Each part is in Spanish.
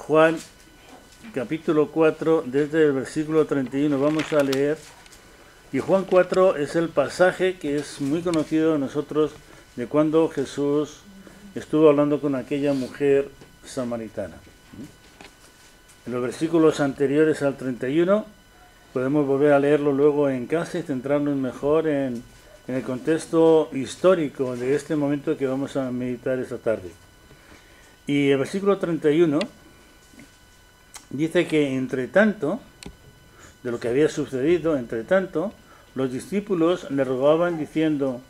Juan capítulo 4, desde el versículo 31 vamos a leer. Y Juan 4 es el pasaje que es muy conocido de nosotros de cuando Jesús estuvo hablando con aquella mujer samaritana. En los versículos anteriores al 31 podemos volver a leerlo luego en casa y centrarnos mejor en el contexto histórico de este momento que vamos a meditar esta tarde. Y el versículo 31 dice que entre tanto, de lo que había sucedido, entre tanto, los discípulos le rogaban diciendo: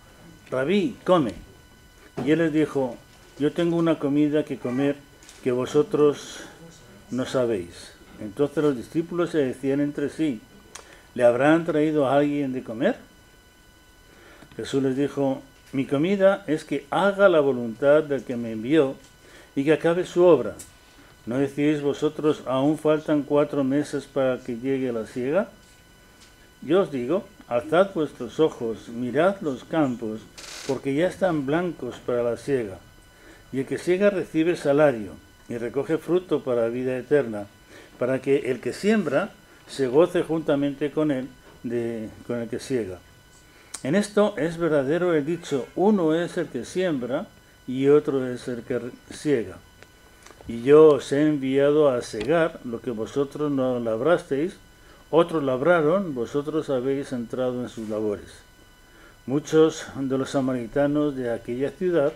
Rabí, come. Y él les dijo: yo tengo una comida que comer que vosotros no sabéis. Entonces los discípulos se decían entre sí: ¿le habrán traído a alguien de comer? Jesús les dijo: mi comida es que haga la voluntad del que me envió y que acabe su obra. ¿No decís vosotros, aún faltan 4 meses para que llegue la siega? Yo os digo, alzad vuestros ojos, mirad los campos, porque ya están blancos para la siega. Y el que siega recibe salario y recoge fruto para vida eterna, para que el que siembra se goce juntamente con él, con el que siega. En esto es verdadero el dicho: uno es el que siembra y otro es el que siega. Y yo os he enviado a segar lo que vosotros no labrasteis, otros labraron, vosotros habéis entrado en sus labores. Muchos de los samaritanos de aquella ciudad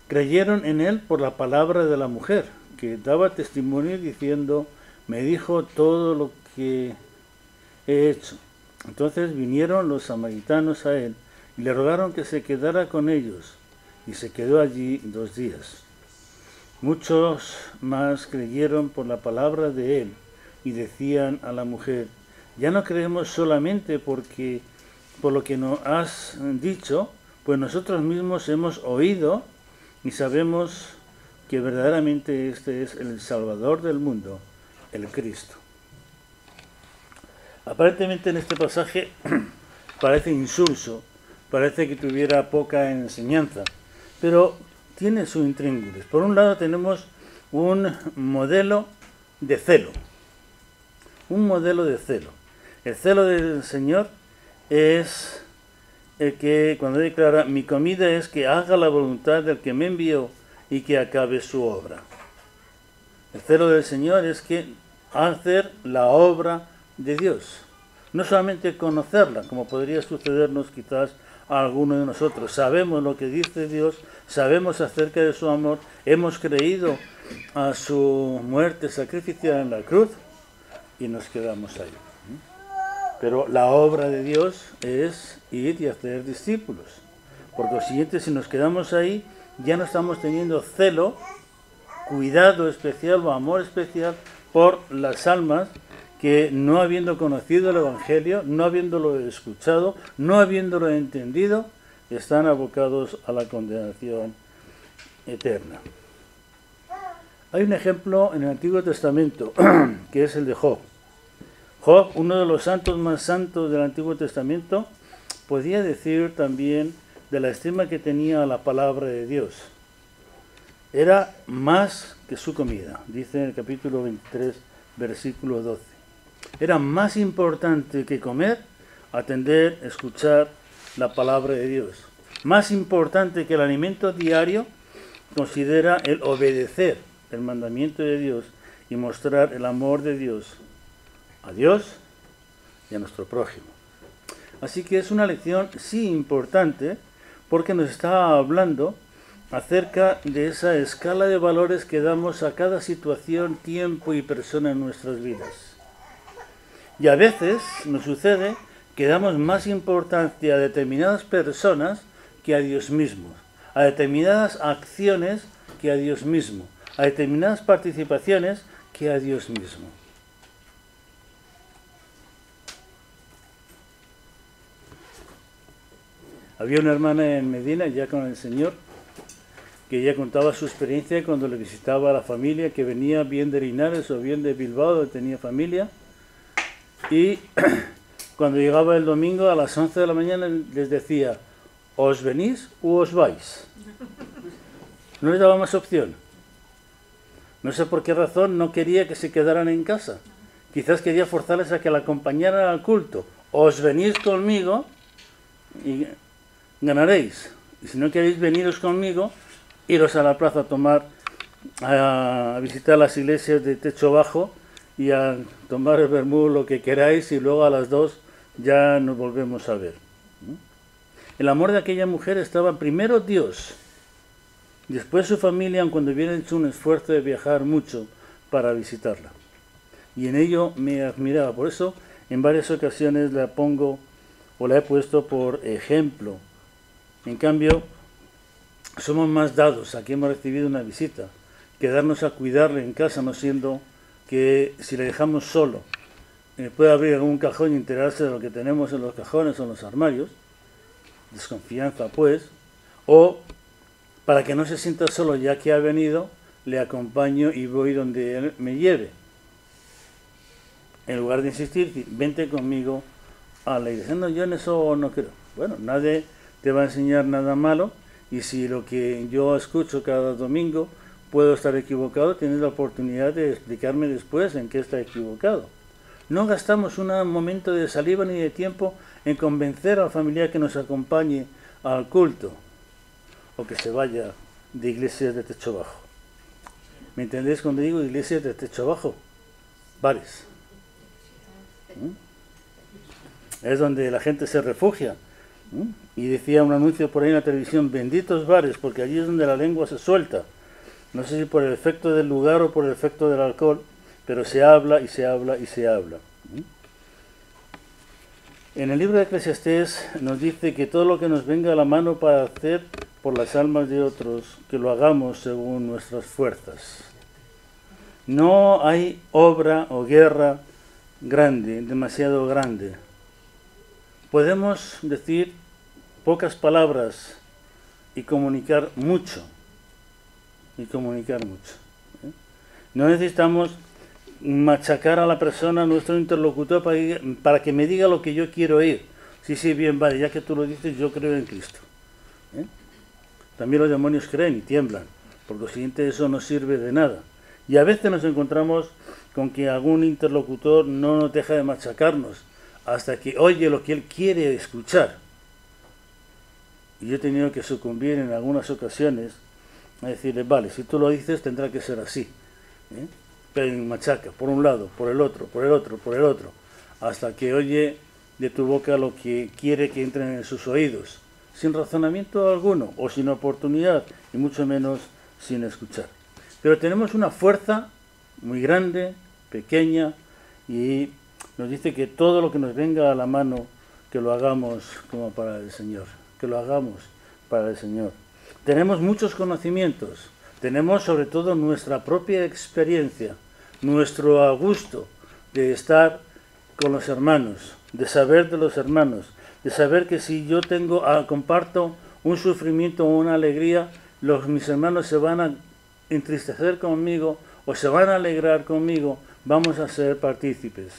creyeron en él por la palabra de la mujer, que daba testimonio diciendo: me dijo todo lo que he hecho. Entonces vinieron los samaritanos a él y le rogaron que se quedara con ellos, y se quedó allí 2 días. Muchos más creyeron por la palabra de él y decían a la mujer: ya no creemos solamente por lo que nos has dicho, pues nosotros mismos hemos oído y sabemos que verdaderamente este es el Salvador del mundo, el Cristo. Aparentemente en este pasaje parece insulso, parece que tuviera poca enseñanza, pero tiene su intríngulis. Por un lado tenemos un modelo de celo. Un modelo de celo. El celo del Señor es el que, cuando declara: mi comida es que haga la voluntad del que me envió y que acabe su obra. El celo del Señor es que hacer la obra de Dios. No solamente conocerla, como podría sucedernos quizás a alguno de nosotros. Sabemos lo que dice Dios, sabemos acerca de su amor, hemos creído a su muerte sacrificial en la cruz y nos quedamos ahí. Pero la obra de Dios es ir y hacer discípulos. Por consiguiente, si nos quedamos ahí, ya no estamos teniendo celo, cuidado especial o amor especial por las almas que, no habiendo conocido el Evangelio, no habiéndolo escuchado, no habiéndolo entendido, están abocados a la condenación eterna. Hay un ejemplo en el Antiguo Testamento, que es el de Job. Job, uno de los santos más santos del Antiguo Testamento, podía decir también de la estima que tenía a la palabra de Dios. Era más que su comida, dice en el capítulo 23, versículo 12. Era más importante que comer, atender, escuchar la palabra de Dios. Más importante que el alimento diario, considera el obedecer el mandamiento de Dios y mostrar el amor de Dios a Dios y a nuestro prójimo. Así que es una lección, sí, importante, porque nos está hablando acerca de esa escala de valores que damos a cada situación, tiempo y persona en nuestras vidas. Y a veces nos sucede que damos más importancia a determinadas personas que a Dios mismo, a determinadas acciones que a Dios mismo, a determinadas participaciones que a Dios mismo. Había una hermana en Medina, ya con el Señor, que ella contaba su experiencia cuando le visitaba a la familia que venía bien de Linares o bien de Bilbao, donde tenía familia, y cuando llegaba el domingo a las 11 de la mañana les decía: ¿os venís o os vais? No les daba más opción. No sé por qué razón no quería que se quedaran en casa. Quizás quería forzarles a que la acompañaran al culto. Os venís conmigo y ganaréis. Y si no queréis veniros conmigo, iros a la plaza a visitar las iglesias de techo bajo y a tomar el vermú, lo que queráis, y luego a las 2 ya nos volvemos a ver. El amor de aquella mujer estaba primero Dios, después su familia, cuando hubiera hecho un esfuerzo de viajar mucho para visitarla. Y en ello me admiraba. Por eso en varias ocasiones la pongo o la he puesto por ejemplo. En cambio, somos más dados a que hemos recibido una visita que darnos a cuidarle en casa, no siendo que si le dejamos solo puede abrir algún cajón y enterarse de lo que tenemos en los cajones o en los armarios. Desconfianza, pues. O para que no se sienta solo, ya que ha venido, le acompaño y voy donde él me lleve. En lugar de insistir, vente conmigo a la iglesia. No, yo en eso no creo. Bueno, nadie te va a enseñar nada malo, y si lo que yo escucho cada domingo puedo estar equivocado, tienes la oportunidad de explicarme después en qué está equivocado. No gastamos un momento de saliva ni de tiempo en convencer a la familia que nos acompañe al culto o que se vaya de iglesias de techo bajo. ¿Me entendéis cuando digo iglesias de techo bajo? Bares. Es donde la gente se refugia. Y decía un anuncio por ahí en la televisión: benditos bares, porque allí es donde la lengua se suelta. No sé si por el efecto del lugar o por el efecto del alcohol, pero se habla y se habla y se habla. En el libro de Eclesiastés nos dice que todo lo que nos venga a la mano para hacer por las almas de otros, que lo hagamos según nuestras fuerzas. No hay obra o guerra grande, demasiado grande. Podemos decir pocas palabras y comunicar mucho. No necesitamos machacar a la persona, a nuestro interlocutor, para que me diga lo que yo quiero oír. Sí, bien, vale, ya que tú lo dices, yo creo en Cristo. También los demonios creen y tiemblan. Por lo siguiente, eso no sirve de nada. Y a veces nos encontramos con que algún interlocutor no nos deja de machacarnos hasta que oye lo que él quiere escuchar. Y yo he tenido que sucumbir en algunas ocasiones a decirle: vale, si tú lo dices tendrá que ser así. Pero machaca, por un lado, por el otro, hasta que oye de tu boca lo que quiere que entren en sus oídos, sin razonamiento alguno, o sin oportunidad, y mucho menos sin escuchar. Pero tenemos una fuerza muy grande, pequeña, y nos dice que todo lo que nos venga a la mano, que lo hagamos como para el Señor, Tenemos muchos conocimientos, tenemos sobre todo nuestra propia experiencia, nuestro gusto de estar con los hermanos, de saber de los hermanos, de saber que si yo comparto un sufrimiento o una alegría, mis hermanos se van a entristecer conmigo o se van a alegrar conmigo, vamos a ser partícipes.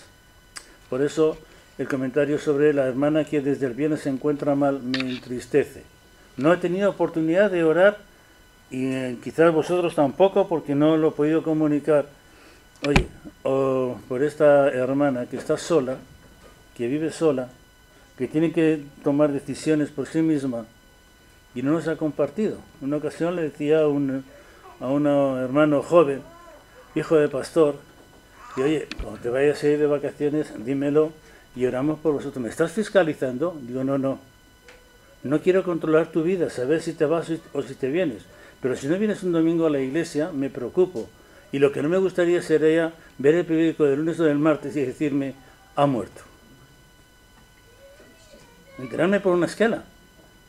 Por eso el comentario sobre la hermana que desde el viernes se encuentra mal me entristece. No he tenido oportunidad de orar, y quizás vosotros tampoco, porque no lo he podido comunicar. Oye, por esta hermana que está sola, que vive sola, que tiene que tomar decisiones por sí misma y no nos ha compartido. Una ocasión le decía a un hermano joven, hijo de pastor, que oye, cuando te vayas a ir de vacaciones, dímelo y oramos por vosotros. ¿Me estás fiscalizando? Digo, no quiero controlar tu vida, saber si te vas o si te vienes. Pero si no vienes un domingo a la iglesia, me preocupo. Y lo que no me gustaría sería ver el periódico del lunes o del martes y decirme: ha muerto. Enterarme por una esquela.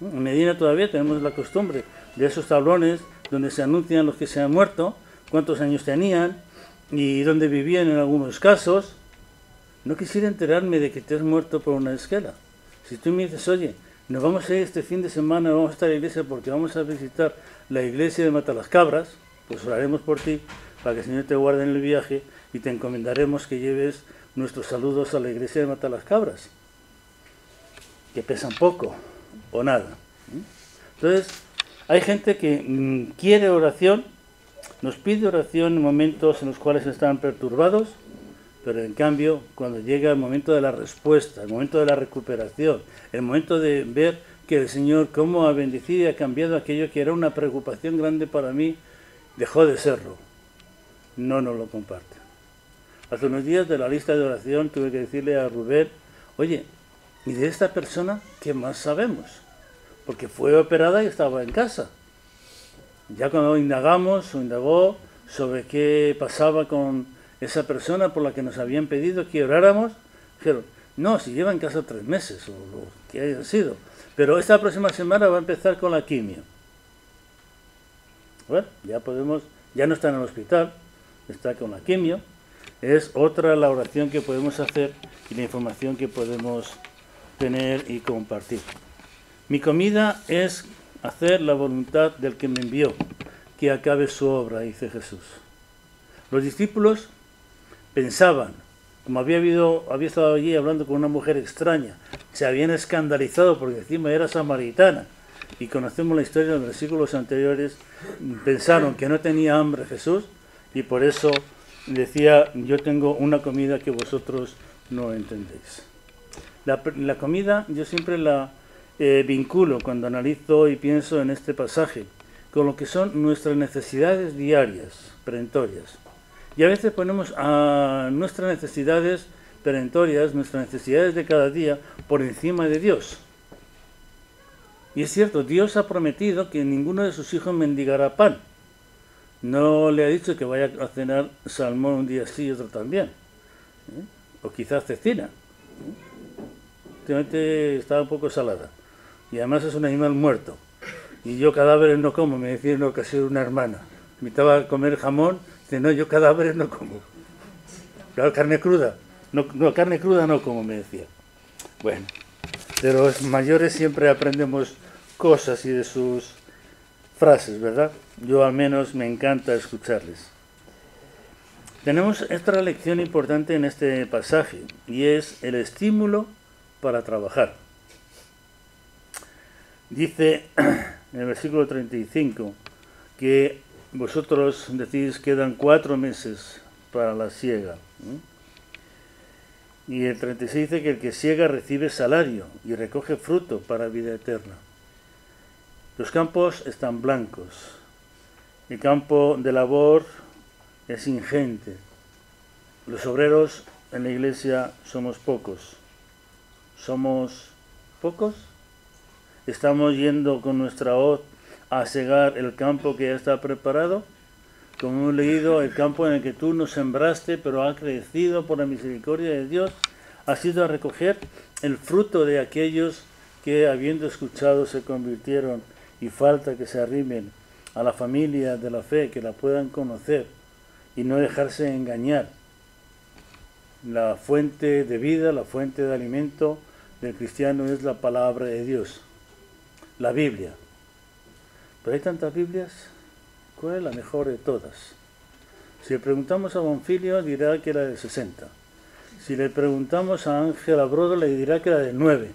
En Medina todavía tenemos la costumbre de esos tablones donde se anuncian los que se han muerto, cuántos años tenían y dónde vivían en algunos casos. No quisiera enterarme de que te has muerto por una esquela. Si tú me dices: oye, nos vamos a ir este fin de semana, vamos a estar a la iglesia porque vamos a visitar la iglesia de Matalascabras, pues oraremos por ti para que el Señor te guarde en el viaje y te encomendaremos que lleves nuestros saludos a la iglesia de Matalascabras, que pesan poco o nada. Entonces, hay gente que quiere oración, Nos pide oración en momentos en los cuales están perturbados, pero en cambio, cuando llega el momento de la respuesta, el momento de la recuperación, el momento de ver que el Señor cómo ha bendecido y ha cambiado aquello que era una preocupación grande para mí, dejó de serlo. No nos lo comparte. Hace unos días de la lista de oración tuve que decirle a Rubén, oye, ¿y de esta persona qué más sabemos? Porque fue operada y estaba en casa. Ya cuando indagamos o indagó sobre qué pasaba con esa persona por la que nos habían pedido que oráramos, dijeron, no, si lleva en casa 3 meses o lo que haya sido, pero esta próxima semana va a empezar con la quimio. Bueno, ya no está en el hospital, está con la quimio, es otra la oración que podemos hacer y la información que podemos tener y compartir. Mi comida es hacer la voluntad del que me envió, que acabe su obra, dice Jesús. Los discípulos pensaban, como había estado allí hablando con una mujer extraña, se habían escandalizado porque encima era samaritana, y conocemos la historia de los versículos anteriores, pensaron que no tenía hambre Jesús, y por eso decía, yo tengo una comida que vosotros no entendéis. La comida yo siempre la vinculo cuando analizo y pienso en este pasaje con lo que son nuestras necesidades diarias, perentorias. Y a veces ponemos a nuestras necesidades perentorias, nuestras necesidades de cada día, por encima de Dios. Y es cierto, Dios ha prometido que ninguno de sus hijos mendigará pan. No le ha dicho que vaya a cenar salmón un día sí y otro también. O quizás cecina. Últimamente está un poco salada. Y además es un animal muerto. Y yo cadáveres no como, me decía en una ocasión una hermana. Me invitaba a comer jamón, dice, no, yo cadáveres no como. Claro, carne cruda. No, carne cruda no como, me decía. Bueno, de los mayores siempre aprendemos cosas y de sus frases, ¿verdad? Yo al menos me encanta escucharles. Tenemos otra lección importante en este pasaje y es el estímulo para trabajar. Dice en el versículo 35 que vosotros decís quedan 4 meses para la siega. Y el 36 dice que el que siega recibe salario y recoge fruto para vida eterna. Los campos están blancos. El campo de labor es ingente. Los obreros en la iglesia somos pocos. ¿Somos pocos? ¿Estamos yendo con nuestra hoz a segar el campo que ya está preparado? Como hemos leído, el campo en el que tú no sembraste, pero ha crecido por la misericordia de Dios, ha sido a recoger el fruto de aquellos que, habiendo escuchado, se convirtieron, y falta que se arrimen a la familia de la fe, que la puedan conocer y no dejarse engañar. La fuente de vida, la fuente de alimento del cristiano es la palabra de Dios, la Biblia. Pero hay tantas Biblias, ¿cuál es la mejor de todas? Si le preguntamos a Bonfilio, dirá que era de 60. Si le preguntamos a Ángela Brodo, le dirá que era de 9.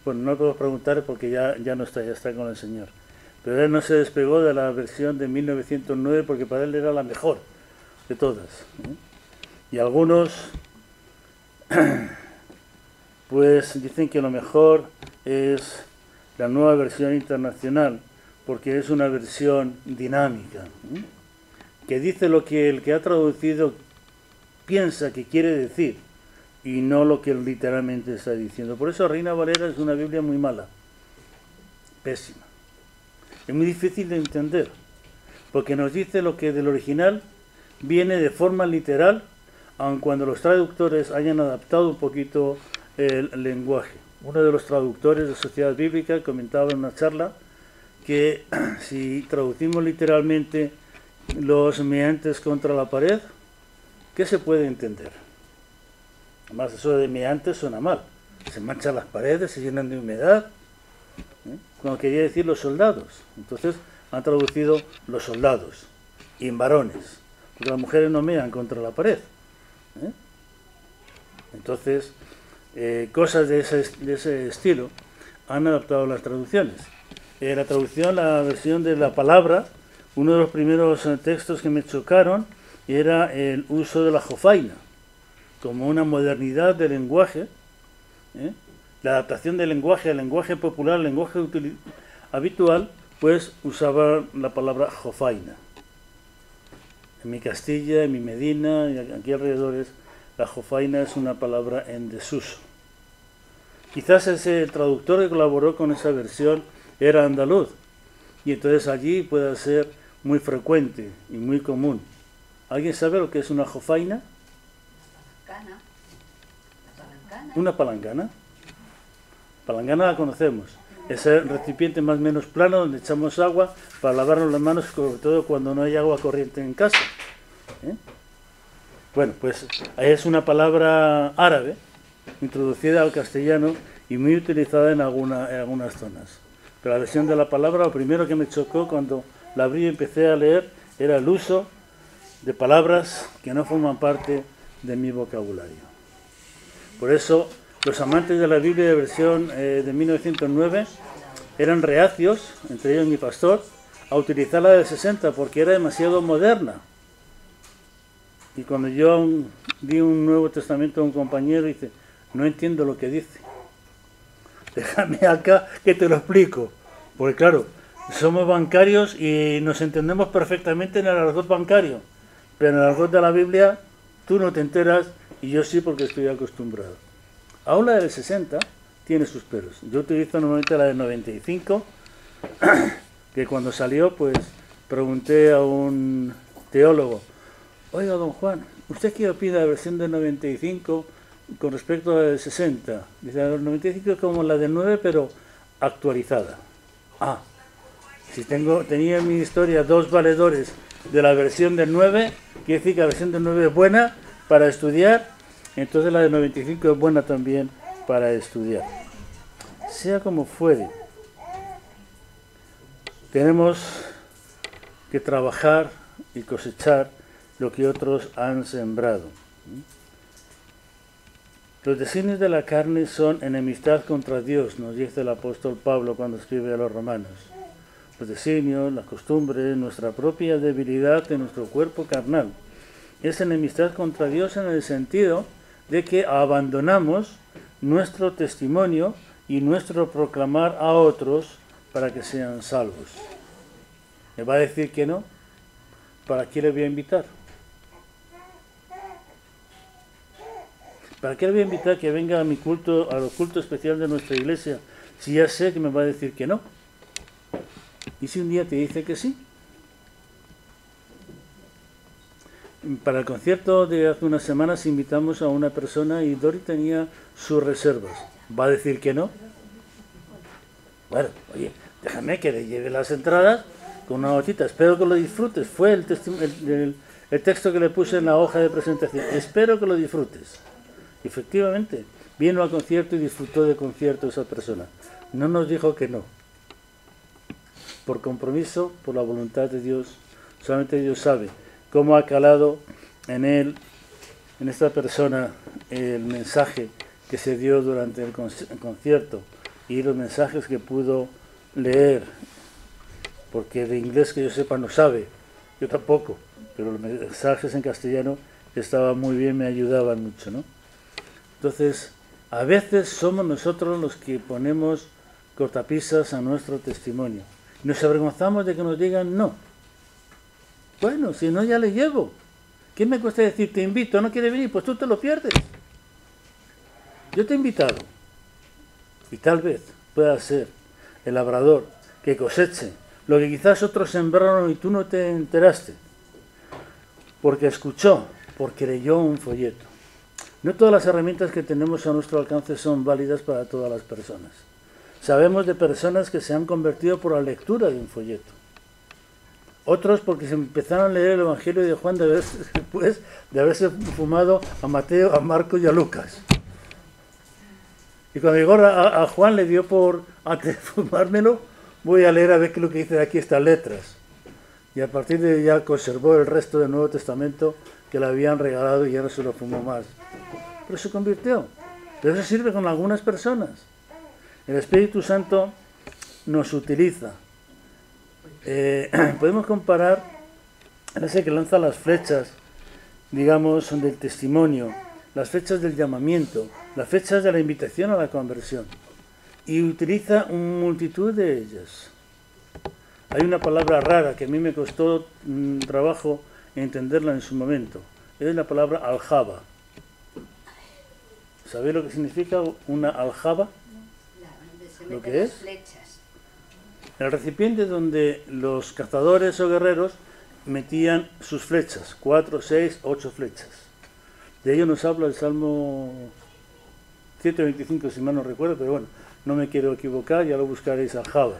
Bueno, no puedo preguntar porque ya no está, ya está con el Señor. Pero él no se despegó de la versión de 1909 porque para él era la mejor de todas. Y algunos pues dicen que lo mejor es la nueva versión internacional porque es una versión dinámica, que dice lo que el que ha traducido piensa que quiere decir y no lo que literalmente está diciendo. Por eso Reina Valera es una Biblia muy mala, pésima. Es muy difícil de entender, porque nos dice lo que del original viene de forma literal, aun cuando los traductores hayan adaptado un poquito el lenguaje. Uno de los traductores de Sociedad Bíblica comentaba en una charla que si traducimos literalmente los meantes contra la pared, ¿qué se puede entender? Además, eso de meantes suena mal. Se manchan las paredes, se llenan de humedad. Cuando quería decir los soldados. Entonces han traducido los soldados y varones, porque las mujeres no mean contra la pared. Entonces, cosas de ese estilo han adaptado las traducciones. La versión de la palabra, uno de los primeros textos que me chocaron era el uso de la jofaina, como una modernidad del lenguaje, la adaptación del lenguaje al lenguaje popular, al lenguaje habitual, pues usaba la palabra jofaina. En mi Castilla, en mi Medina y aquí alrededor, la jofaina es una palabra en desuso. Quizás ese traductor que colaboró con esa versión era andaluz, y entonces allí puede ser muy frecuente y muy común. ¿Alguien sabe lo que es una jofaina? Una palangana. Palangana la conocemos. Ese recipiente más o menos plano donde echamos agua para lavarnos las manos, sobre todo cuando no hay agua corriente en casa. Bueno, pues es una palabra árabe introducida al castellano y muy utilizada en algunas zonas. Pero la versión de la palabra, lo primero que me chocó cuando la abrí y empecé a leer era el uso de palabras que no forman parte de mi vocabulario. Por eso los amantes de la Biblia de versión de 1909 eran reacios, entre ellos mi pastor, a utilizar la del 60 porque era demasiado moderna. Y cuando yo di un Nuevo Testamento a un compañero, dice, no entiendo lo que dice. Déjame acá que te lo explico. Porque claro, somos bancarios y nos entendemos perfectamente en el argot bancario. Pero en el argot de la Biblia tú no te enteras y yo sí porque estoy acostumbrado. Aún la del 60 tiene sus peros. Yo utilizo normalmente la del 95, que cuando salió pues pregunté a un teólogo, oiga don Juan, ¿usted qué opina de la versión del 95 con respecto a la del 60? Dice, la del 95 es como la del 9 pero actualizada. Ah, si tenía en mi historia 2 valedores de la versión del 9, quiere decir que la versión del 9 es buena para estudiar, entonces la del 95 es buena también para estudiar. Sea como fuere, tenemos que trabajar y cosechar lo que otros han sembrado. Los designios de la carne son enemistad contra Dios, nos dice el apóstol Pablo cuando escribe a los romanos. Los designios, las costumbres, nuestra propia debilidad de nuestro cuerpo carnal. Es enemistad contra Dios en el sentido de que abandonamos nuestro testimonio y nuestro proclamar a otros para que sean salvos. ¿Me va a decir que no? ¿Para qué le voy a invitar? ¿Para qué le voy a invitar que venga a mi culto, al culto especial de nuestra iglesia, si ya sé que me va a decir que no? ¿Y si un día te dice que sí? Para el concierto de hace unas semanas invitamos a una persona y Dori tenía sus reservas. ¿Va a decir que no? Bueno, oye, déjame que le lleve las entradas con una notita. Espero que lo disfrutes. Fue el texto que le puse en la hoja de presentación. Espero que lo disfrutes. Efectivamente, vino al concierto y disfrutó del concierto esa persona. No nos dijo que no. Por compromiso, por la voluntad de Dios, solamente Dios sabe cómo ha calado en él, en esta persona, el mensaje que se dio durante el concierto y los mensajes que pudo leer, porque de inglés que yo sepa no sabe, yo tampoco, pero los mensajes en castellano estaban muy bien, me ayudaban mucho, ¿no? Entonces, a veces somos nosotros los que ponemos cortapisas a nuestro testimonio. Nos avergonzamos de que nos digan no. Bueno, si no ya le llevo. ¿Qué me cuesta decir te invito? ¿No quiere venir? Pues tú te lo pierdes. Yo te he invitado. Y tal vez pueda ser el labrador que coseche lo que quizás otros sembraron y tú no te enteraste. Porque escuchó, porque leyó un folleto. No todas las herramientas que tenemos a nuestro alcance son válidas para todas las personas. Sabemos de personas que se han convertido por la lectura de un folleto. Otros porque se empezaron a leer el Evangelio de Juan después de haberse fumado a Mateo, a Marcos y a Lucas. Y cuando llegó a Juan le dio por fumármelo, voy a leer a ver qué es lo que dice aquí estas letras. Y a partir de ahí ya conservó el resto del Nuevo Testamento que le habían regalado y ya no se lo fumó más. Pero se convirtió. Pero eso sirve con algunas personas. El Espíritu Santo nos utiliza Podemos comparar ese que lanza las flechas, digamos, del testimonio, las flechas del llamamiento, las flechas de la invitación a la conversión, y utiliza una multitud de ellas. Hay una palabra rara que a mí me costó trabajo entenderla en su momento, es la palabra aljaba. ¿Sabéis lo que significa una aljaba? ¿Lo que es? El recipiente donde los cazadores o guerreros metían sus flechas, 4, 6, 8 flechas. De ello nos habla el Salmo 125, si mal no recuerdo, pero bueno, no me quiero equivocar, ya lo buscaréis, aljaba.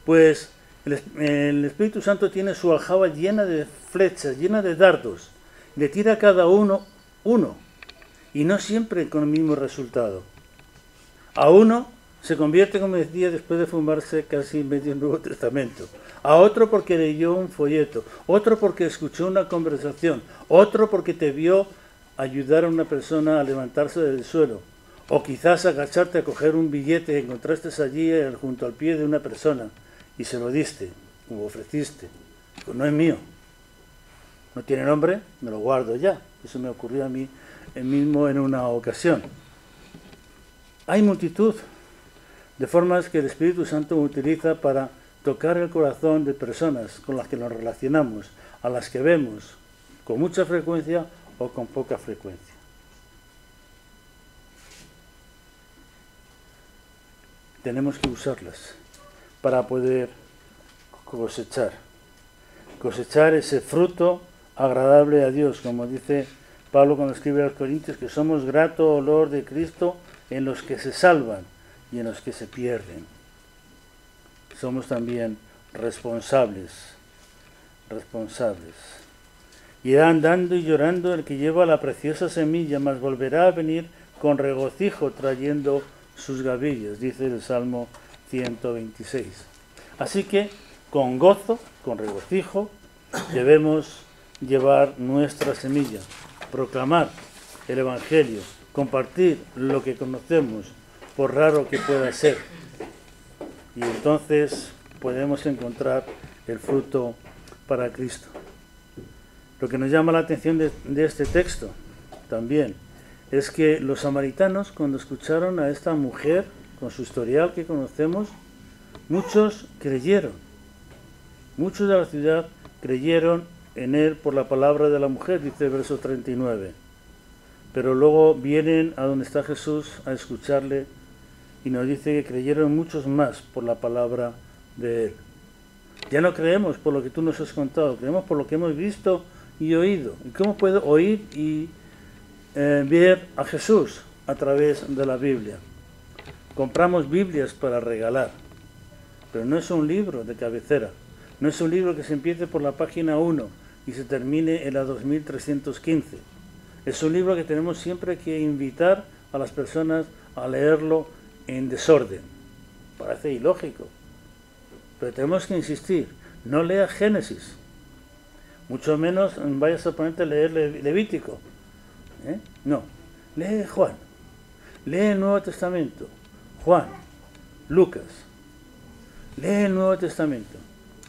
Pues el Espíritu Santo tiene su aljaba llena de flechas, llena de dardos. Le tira a cada uno, y no siempre con el mismo resultado. A uno se convierte, como decía, después de fumarse casi medio Nuevo Testamento. A otro porque leyó un folleto, otro porque escuchó una conversación, otro porque te vio ayudar a una persona a levantarse del suelo, o quizás agacharte a coger un billete que encontraste allí junto al pie de una persona y se lo diste, o ofreciste. Pues no es mío, no tiene nombre, me lo guardo ya. Eso me ocurrió a mí mismo en una ocasión. Hay multitud de formas que el Espíritu Santo utiliza para tocar el corazón de personas con las que nos relacionamos, a las que vemos con mucha frecuencia o con poca frecuencia. Tenemos que usarlas para poder cosechar ese fruto agradable a Dios, como dice Pablo cuando escribe a los Corintios, que somos grato olor de Cristo en los que se salvan y en los que se pierden. Somos también responsables. Irá andando y llorando el que lleva la preciosa semilla, mas volverá a venir con regocijo trayendo sus gavillas, dice el Salmo 126. Así que con gozo, con regocijo, debemos llevar nuestra semilla, proclamar el Evangelio, compartir lo que conocemos, por raro que pueda ser. Y entonces podemos encontrar el fruto para Cristo. Lo que nos llama la atención de este texto también es que los samaritanos, cuando escucharon a esta mujer con su historial que conocemos, muchos creyeron. Muchos de la ciudad creyeron en él por la palabra de la mujer, dice el verso 39. Pero luego vienen a donde está Jesús a escucharle y nos dice que creyeron muchos más por la palabra de él. Ya no creemos por lo que tú nos has contado, creemos por lo que hemos visto y oído. ¿Y cómo puedo oír y ver a Jesús? A través de la Biblia. Compramos Biblias para regalar, pero no es un libro de cabecera, no es un libro que se empiece por la página 1 y se termine en la 2315. Es un libro que tenemos siempre que invitar a las personas a leerlo en desorden. Parece ilógico, pero tenemos que insistir. No leas Génesis, mucho menos vayas a ponerte a leer Levítico. No, lee Juan, lee el Nuevo Testamento, Juan, Lucas, lee el Nuevo Testamento.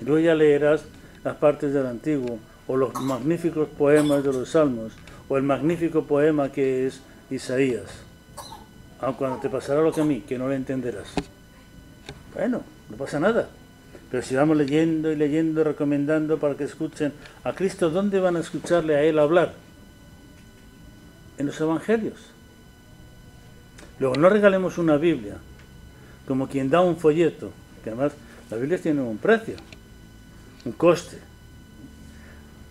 Y luego ya leerás las partes del Antiguo, o los magníficos poemas de los Salmos, o el magnífico poema que es Isaías. Aun cuando te pasará lo que a mí, que no lo entenderás. Bueno, no pasa nada. Pero si vamos leyendo y leyendo, recomendando para que escuchen a Cristo, ¿dónde van a escucharle a Él hablar? En los Evangelios. Luego, no regalemos una Biblia como quien da un folleto, que además las Biblias tienen un precio, un coste.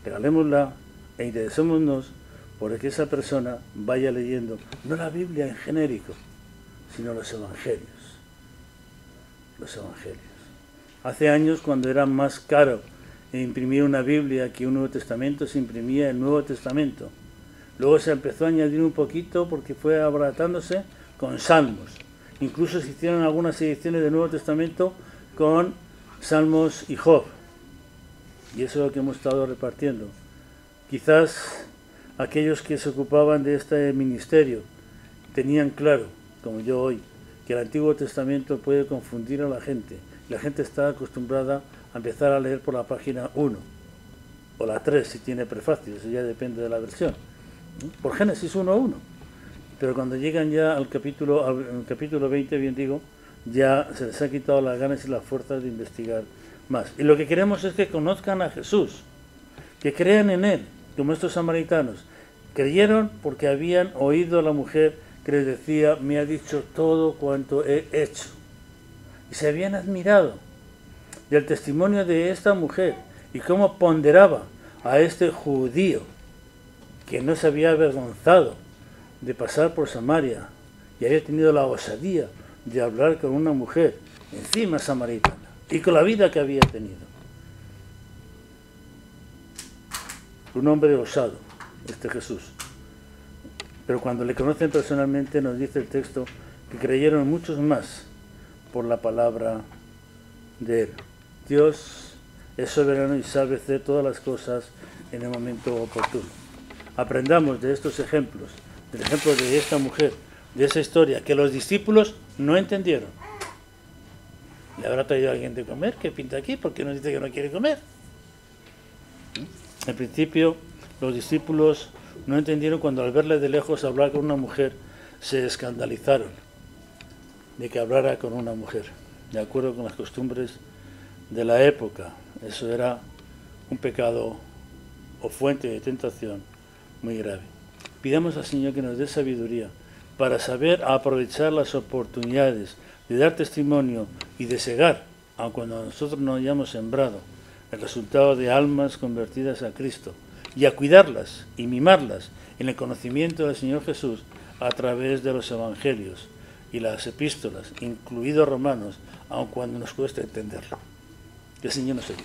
Regalémosla e interesémonos por que esa persona vaya leyendo, no la Biblia en genérico, sino los Evangelios. Los Evangelios. Hace años, cuando era más caro imprimir una Biblia que un Nuevo Testamento, se imprimía el Nuevo Testamento. Luego se empezó a añadir un poquito porque fue abaratándose con Salmos. Incluso se hicieron algunas ediciones del Nuevo Testamento con Salmos y Job. Y eso es lo que hemos estado repartiendo. Quizás aquellos que se ocupaban de este ministerio tenían claro, como yo hoy, que el Antiguo Testamento puede confundir a la gente. La gente está acostumbrada a empezar a leer por la página 1, o la 3 si tiene prefacio, eso ya depende de la versión, por Génesis 1:1. Pero cuando llegan ya al capítulo 20, bien digo, ya se les ha quitado las ganas y las fuerzas de investigar más. Y lo que queremos es que conozcan a Jesús, que crean en Él, como estos samaritanos. Creyeron porque habían oído a la mujer que les decía, me ha dicho todo cuanto he hecho. Y se habían admirado del testimonio de esta mujer y cómo ponderaba a este judío que no se había avergonzado de pasar por Samaria y había tenido la osadía de hablar con una mujer, encima samaritana, y con la vida que había tenido. Un hombre osado, este Jesús. Pero cuando le conocen personalmente, nos dice el texto que creyeron muchos más por la palabra de Él. Dios es soberano y sabe hacer todas las cosas en el momento oportuno. Aprendamos de estos ejemplos, del ejemplo de esta mujer, de esa historia, que los discípulos no entendieron. ¿Le habrá traído a alguien de comer? ¿Qué pinta aquí? ¿Por qué nos dice que no quiere comer? Al principio, los discípulos no entendieron cuando al verle de lejos hablar con una mujer, se escandalizaron de que hablara con una mujer, de acuerdo con las costumbres de la época. Eso era un pecado o fuente de tentación muy grave. Pidamos al Señor que nos dé sabiduría para saber aprovechar las oportunidades de dar testimonio y de segar, aun cuando nosotros no hayamos sembrado, el resultado de almas convertidas a Cristo, y a cuidarlas y mimarlas en el conocimiento del Señor Jesús a través de los evangelios y las epístolas, incluidos Romanos, aun cuando nos cueste entenderlo. Que el Señor nos ayude.